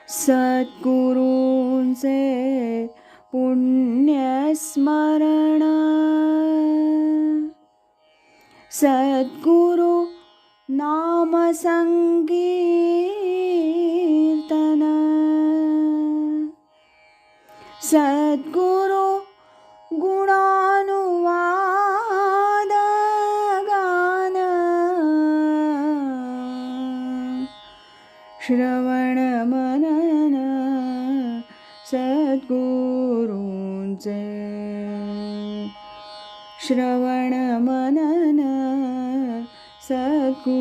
सद्गुरूंचे पुण्यस्मरण, सद्गुरु नाम संकीर्तन, सद्गुरु गुणानुवाद गान, श्रवण मनन सद्गुरूंचे, श्रवण मनन सद्गुरूंचे.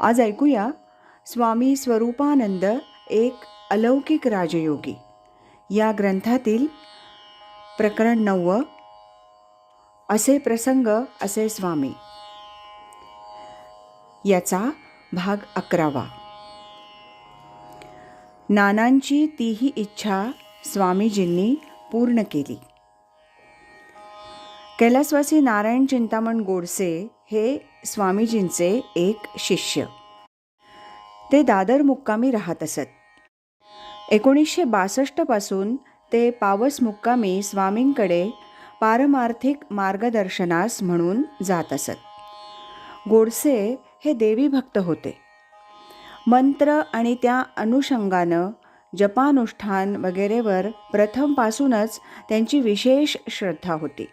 आज ऐकूया स्वामी स्वरूपानंद एक अलौकिक राजयोगी या ग्रंथातील प्रकरण 9 असे प्रसंग असे स्वामी याचा भाग 11. नानांची तीही इच्छा स्वामीजींनी पूर्ण केली. कैलासवासी नारायण चिंतामण गोडसे हे स्वामीजींचे एक शिष्य. ते दादर मुक्कामी राहत असत. 1962 पासून ते पावस मुक्कामी स्वामींकडे पारमार्थिक मार्गदर्शनास म्हणून जात असत. गोडसे हे देवी भक्त होते. मंत्र आणि त्या अनुषंगानं जपानुष्ठान वगैरेवर प्रथमपासूनच त्यांची विशेष श्रद्धा होती.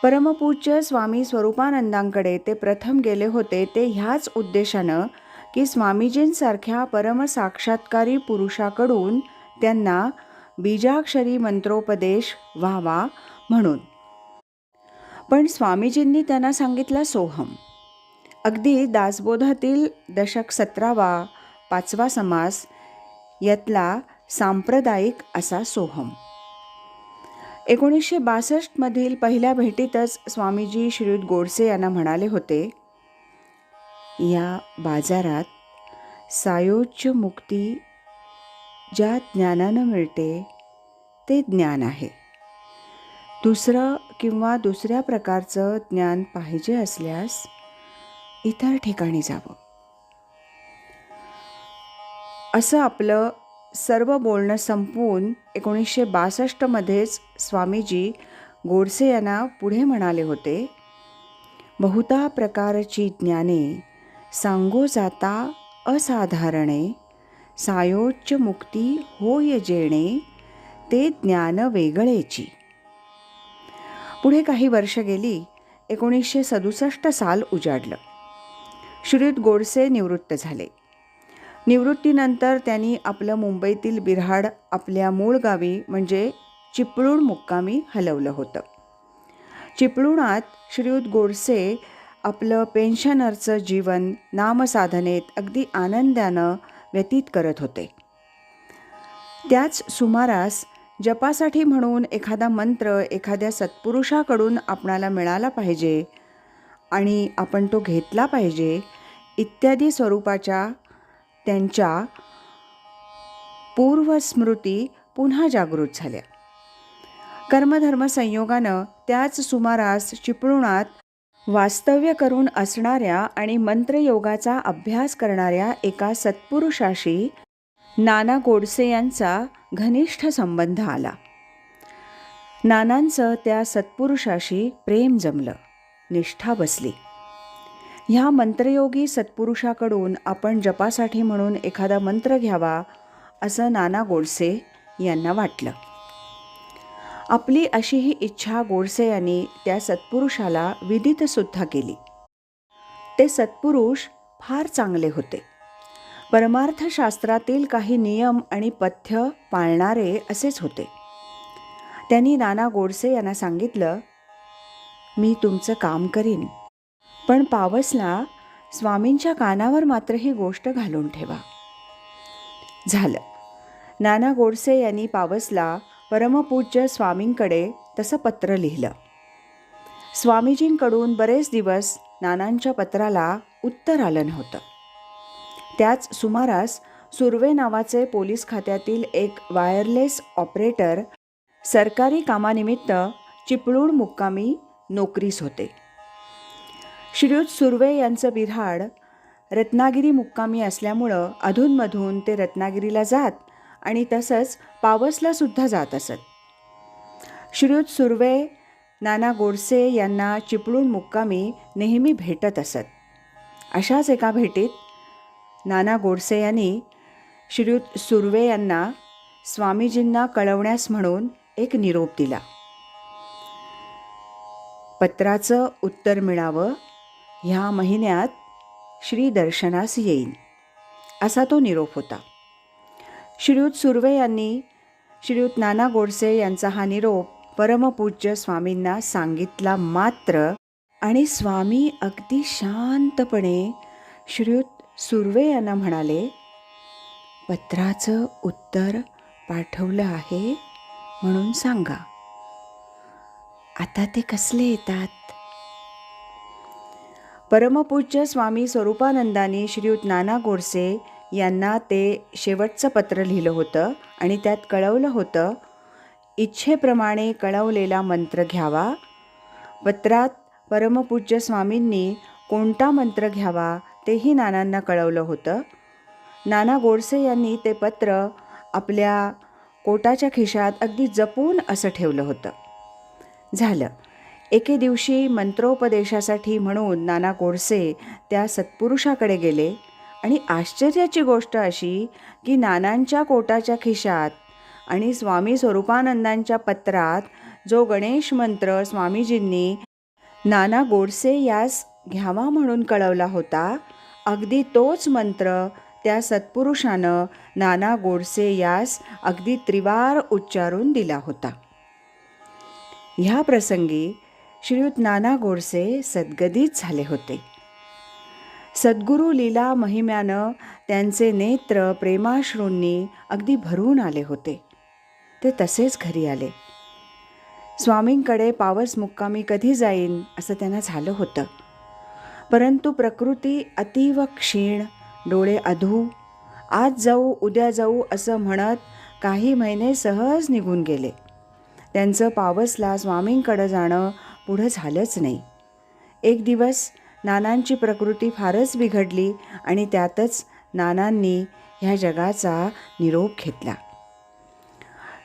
परमपूज्य स्वामी स्वरूपानंदांकडे ते प्रथम गेले होते ते ह्याच उद्देशानं की स्वामीजींसारख्या परमसाक्षात्कारी पुरुषाकडून त्यांना बीजाक्षरी मंत्रोपदेश व्हावा म्हणून. पण स्वामीजींनी त्यांना सांगितला सोहम. अगदी दासबोधातील दशक 17 5वा समास यातला सांप्रदायिक असा सोहम. 1962 पहिल्या भेटीतच स्वामीजी श्रीयुत गोडसे यांना म्हणाले होते, या बाजारात सायोज्य मुक्ती ज्या ज्ञानानं मिळते ते ज्ञान आहे. दुसरं किंवा दुसऱ्या प्रकारचं ज्ञान पाहिजे असल्यास इतर ठिकाणी जावं. असं आपलं सर्व बोलणं संपवून 1962 स्वामीजी गोडसे यांना पुढे म्हणाले होते, बहुता प्रकारची ज्ञाने सांगो जाता असाधारणे, सायोज्य मुक्ती होय जेणे ते ज्ञान वेगळेची. पुढे काही वर्ष गेली. 1967 साल उजाडलं. श्रीयुत गोडसे निवृत्त झाले. निवृत्तीनंतर त्यांनी आपलं मुंबईतील बिऱ्हाड आपल्या मूळ गावी म्हणजे चिपळूण मुक्कामी हलवलं होतं. चिपळूणात श्रीयुत गोडसे आपलं पेन्शनरचं जीवन नामसाधनेत अगदी आनंदानं व्यतीत करत होते. त्याच सुमारास जपासाठी म्हणून एखादा मंत्र एखाद्या सत्पुरुषाकडून आपणाला मिळाला पाहिजे आणि आपण तो घेतला पाहिजे इत्यादी स्वरूपाच्या त्यांच्या पूर्वस्मृती पुन्हा जागृत झाल्या. कर्मधर्म संयोगानं त्याच सुमारास चिपळूणात वास्तव्य करून असणाऱ्या आणि मंत्रयोगाचा अभ्यास करणाऱ्या एका सत्पुरुषाशी नाना गोडसे यांचा घनिष्ठ संबंध आला. नानांचं त्या सत्पुरुषाशी प्रेम जमलं, निष्ठा बसली. ह्या मंत्रयोगी सत्पुरुषाकडून आपण जपासाठी म्हणून एखादा मंत्र घ्यावा असं नाना गोडसे यांना वाटलं. आपली अशीही इच्छा गोडसे यांनी त्या सत्पुरुषाला विदितसुद्धा केली. ते सत्पुरुष फार चांगले होते. परमार्थशास्त्रातील काही नियम आणि पथ्य पाळणारे असेच होते. त्यांनी नाना गोडसे यांना सांगितलं, मी तुमचं काम करीन, पण पावसला स्वामींच्या कानावर मात्र ही गोष्ट घालून ठेवा. झालं. नाना गोडसे यांनी पावसला परमपूज्य स्वामींकडे तसं पत्र लिहिलं. स्वामीजींकडून बरेच दिवस नानांच्या पत्राला उत्तर आलं नव्हतं. त्याच सुमारास सुर्वे नावाचे पोलीस खात्यातील एक वायरलेस ऑपरेटर सरकारी कामानिमित्त चिपळूण मुक्कामी नोकरीस होते. श्रीयुत सुर्वे यांचं बिऱ्हाड रत्नागिरी मुक्कामी असल्यामुळं अधूनमधून ते रत्नागिरीला जात आणि तसंच पावसलासुद्धा जात असत. श्रीयुत सुर्वे नाना गोडसे यांना चिपळूण मुक्कामी नेहमी भेटत असत. अशाच एका भेटीत नाना गोडसे यांनी श्रीयुत सुर्वे यांना स्वामीजींना कळवण्यास म्हणून एक निरोप दिला. पत्राचं उत्तर मिळावं, ह्या महिन्यात श्री दर्शनास येईन, असा तो निरोप होता. श्रीयुत सुर्वे यांनी श्रीयुत नाना गोडसे यांचा हा निरोप परमपूज्य स्वामींना सांगितला मात्र, आणि स्वामी अगदी शांतपणे श्रीयुत सुर्वे यांना म्हणाले, पत्राचं उत्तर पाठवलं आहे म्हणून सांगा. आता ते कसले येतात? परमपूज्य स्वामी स्वरूपानंदांनी श्रीयुत नाना गोडसे यांना ते शेवटचं पत्र लिहिलं होतं आणि त्यात कळवलं होतं, इच्छेप्रमाणे कळवलेला मंत्र घ्यावा. पत्रात परमपूज्य स्वामींनी कोणता मंत्र घ्यावा तेही नानांना कळवलं होतं. नाना गोडसे यांनी ते पत्र आपल्या कोटाच्या खिशात अगदी जपून असं ठेवलं होतं. झालं, एके दिवशी मंत्रोपदेशासाठी म्हणून नाना गोडसे त्या सत्पुरुषाकडे गेले आणि आश्चर्याची गोष्ट अशी की नानांच्या कोटाच्या खिशात आणि स्वामी स्वरूपानंदांच्या पत्रात जो गणेश मंत्र स्वामीजींनी नाना गोडसे यास घ्यावा म्हणून कळवला होता, अगदी तोच मंत्र त्या सत्पुरुषानं नाना गोडसे यास अगदी त्रिवार उच्चारून दिला होता. ह्या प्रसंगी श्रीयुत नाना गोडसे सद्गदित झाले होते. सद्गुरू लीला महिम्यानं त्यांचे नेत्र प्रेमाश्रूंनी अगदी भरून आले होते. ते तसेच घरी आले. स्वामींकडे पावस मुक्कामी कधी जाईन असं त्यांना झालं होतं, परंतु प्रकृती अतीव क्षीण, डोळे अधू, आज जाऊ उद्या जाऊ असं म्हणत काही महिने सहज निघून गेले. त्यांचं पावसला स्वामींकडं जाणं पुढं झालंच नाही. एक दिवस नानांची प्रकृती फारच बिघडली आणि त्यातच नानांनी ह्या जगाचा निरोप घेतला.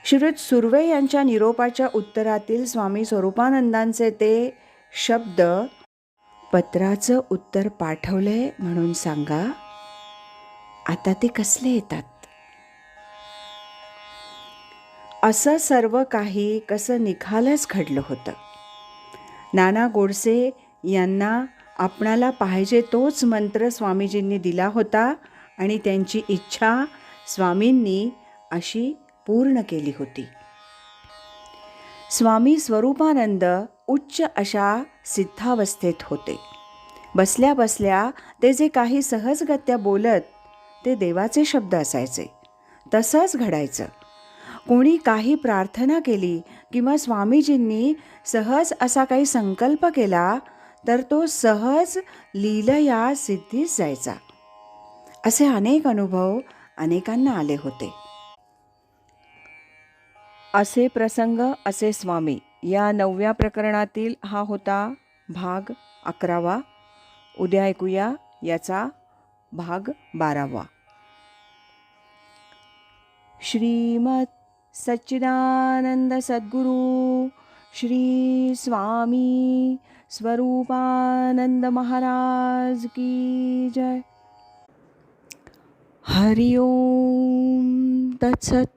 श्रीयुत सुर्वे यांच्या निरोपाच्या उत्तरातील स्वामी स्वरूपानंदांचे ते शब्द, पत्राचं उत्तर पाठवलंय म्हणून सांगा. आता ते कसले येतात? असं सर्व काही कसं निखालच घडलं होतं. नाना गोडसे यांना आपणाला पाहिजे तोच मंत्र स्वामीजींनी दिला होता आणि त्यांची इच्छा स्वामींनी अशी पूर्ण केली होती. स्वामी स्वरूपानंद उच्च अशा सिद्धावस्थेत होते. बसल्या बसल्या ते जे काही सहजगत्या बोलत ते देवाचे शब्द असायचे. तसंच घडायचं. कोणी काही प्रार्थना केली किंवा स्वामीजींनी सहज असा काही संकल्प केला तर तो सहज लीलया सिद्धीस जायचा. असे अनेक अनुभव अनेकांना आले होते. असे प्रसंग, असे स्वामी या 9व्या प्रकरणातील हा होता भाग 11. उद्या ऐकूया याचा भाग 12. श्रीमत सच्चिदानंद सद्गुरु श्री स्वामी स्वरूपानंद महाराज की जय. हरि ओम तत्सत.